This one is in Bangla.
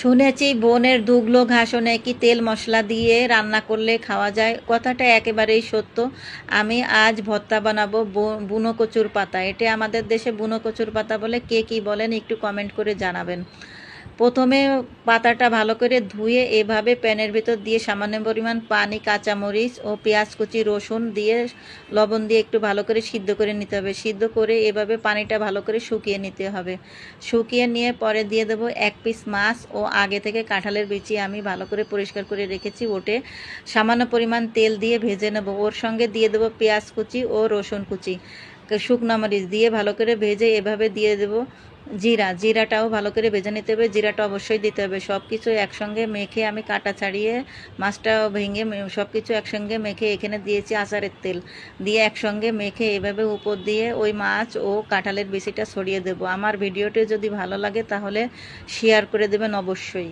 শুনেছি বনের দুগলো ঘাসও নাকি তেল মশলা দিয়ে রান্না করলে খাওয়া যায়, কথাটা একেবারেই সত্য। আমি আজ ভর্তা বানাবো বুনো কচুর পাতা। এটা আমাদের দেশে বুনো কচুর পাতা বলে, কে কী বলেন একটু কমেন্ট করে জানাবেন। প্রথমে পাতাটা ভালো করে ধুয়ে এভাবে প্যানের ভিতর দিয়ে সামান্য পরিমাণ পানি, কাঁচামরিচ ও পেঁয়াজ কুচি, রসুন দিয়ে লবণ দিয়ে একটু ভালো করে সিদ্ধ করে নিতে হবে। সিদ্ধ করে এভাবে পানিটা ভালো করে শুকিয়ে নিতে হবে। শুকিয়ে নিয়ে পরে দিয়ে দেবো 1 পিস মাছ ও আগে থেকে কাঁঠালের বিচি আমি ভালো করে পরিষ্কার করে রেখেছি, ওটে সামান্য পরিমাণ তেল দিয়ে ভেজে নেব। ওর সঙ্গে দিয়ে দেবো পেঁয়াজ কুচি ও রসুন কুচি, শুকনো মরিচ দিয়ে ভালো করে ভেজে এভাবে দিয়ে দেবো জিরাটাও ভালো করে ভেজে নিতে হবে। জিরাটা অবশ্যই দিতে হবে। সব কিছু একসঙ্গে মেখে আমি কাটা ছাড়িয়ে মাছটাও ভেঙে সব কিছু একসঙ্গে মেখে এখানে দিয়েছি আচারের তেল দিয়ে একসঙ্গে মেখে এভাবে উপর দিয়ে ওই মাছ ও কাঁঠালের বিচিটা ছড়িয়ে দেবো। আমার ভিডিওটি যদি ভালো লাগে তাহলে শেয়ার করে দেবেন অবশ্যই।